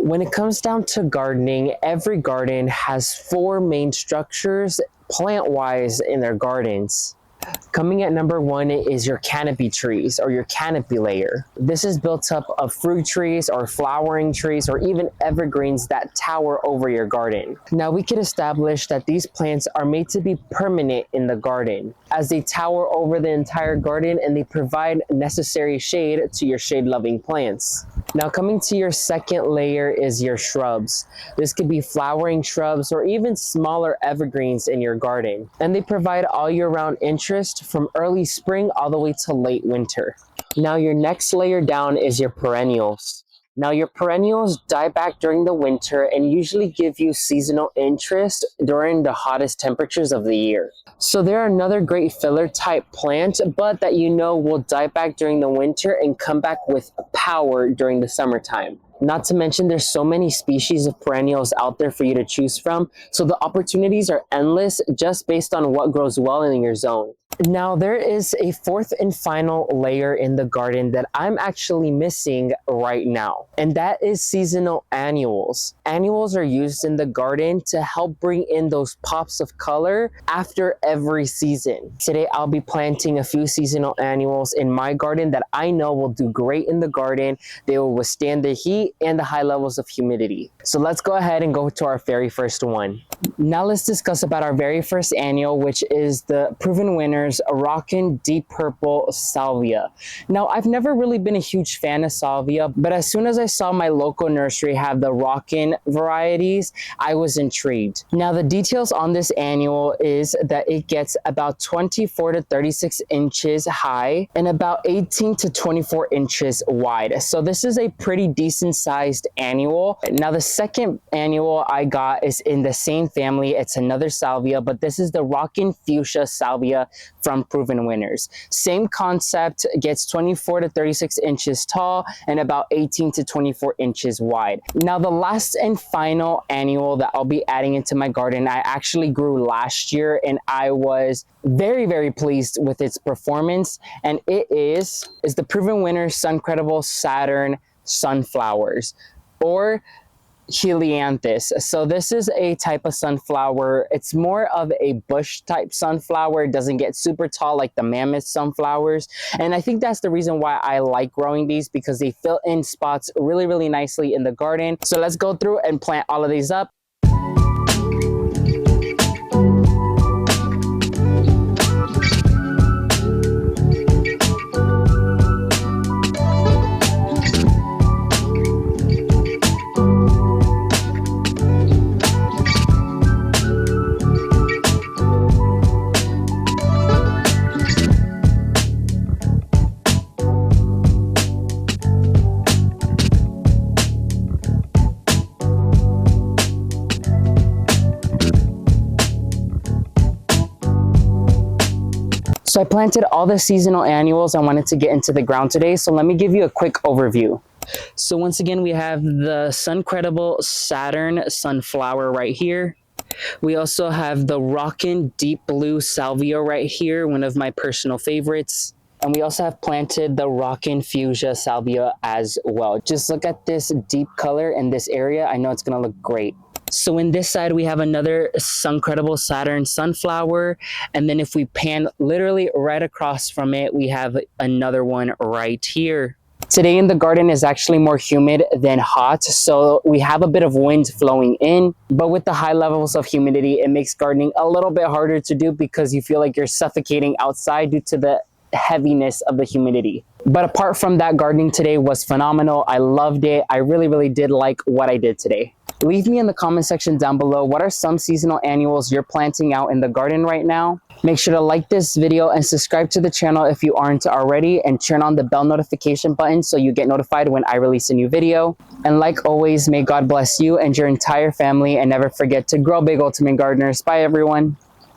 When it comes down to gardening, every garden has four main structures plant-wise in their gardens. Coming at number one is your canopy trees or your canopy layer. This is built up of fruit trees or flowering trees or even evergreens that tower over your garden. Now we can establish that these plants are made to be permanent in the garden as they tower over the entire garden and they provide necessary shade to your shade-loving plants. Now coming to your second layer is your shrubs. This could be flowering shrubs or even smaller evergreens in your garden. And they provide all year-round interest from early spring all the way to late winter. Now your next layer down is your perennials. Now your perennials die back during the winter and usually give you seasonal interest during the hottest temperatures of the year. So they're another great filler type plant, but that you know will die back during the winter and come back with power during the summertime. Not to mention there's so many species of perennials out there for you to choose from, so the opportunities are endless just based on what grows well in your zone. Now there is a fourth and final layer in the garden that I'm actually missing right now, and that is seasonal annuals. Annuals are used in the garden to help bring in those pops of color after every season. Today I'll be planting a few seasonal annuals in my garden that I know will do great in the garden. They will withstand the heat and the high levels of humidity. So let's go ahead and go to our very first one. Now let's discuss about our very first annual, which is the proven winners Rockin' Deep Purple Salvia. Now I've never really been a huge fan of salvia, but as soon as I saw my local nursery have the Rockin' varieties, I was intrigued. Now the details on this annual is that it gets about 24 to 36 inches high and about 18 to 24 inches wide. So this is a pretty decent sized annual. Now the second annual I got is in the same family. It's another salvia, but this is the Rockin' Fuchsia Salvia from Proven Winners. Same concept, gets 24 to 36 inches tall and about 18 to 24 inches wide. Now the last and final annual that I'll be adding into my garden, I actually grew last year and I was very pleased with its performance, and it is the Proven Winners Suncredible Saturn Sunflowers, or Helianthus. So this is a type of sunflower. It's more of a bush type sunflower. It doesn't get super tall like the mammoth sunflowers. And I think that's the reason why I like growing these, because they fill in spots really nicely in the garden. So let's go through and plant all of these up. So I planted all the seasonal annuals I wanted to get into the ground today. So let me give you a quick overview. So once again, we have the Suncredible Saturn Sunflower right here. We also have the Rockin' Deep Blue Salvia right here, one of my personal favorites. And we also have planted the Rockin' Fuchsia Salvia as well. Just look at this deep color in this area. I know it's gonna look great. So in this side, we have another Suncredible Saturn Sunflower. And then if we pan literally right across from it, we have another one right here. Today in the garden is actually more humid than hot, so we have a bit of wind flowing in, but with the high levels of humidity, it makes gardening a little bit harder to do because you feel like you're suffocating outside due to the heaviness of the humidity. But apart from that, gardening today was phenomenal. I loved it. I really did like what I did today. Leave me in the comment section down below, what are some seasonal annuals you're planting out in the garden right now? Make sure to like this video and subscribe to the channel if you aren't already, and turn on the bell notification button so you get notified when I release a new video. And like always, may God bless you and your entire family, and never forget to grow big, ultimate gardeners. Bye everyone.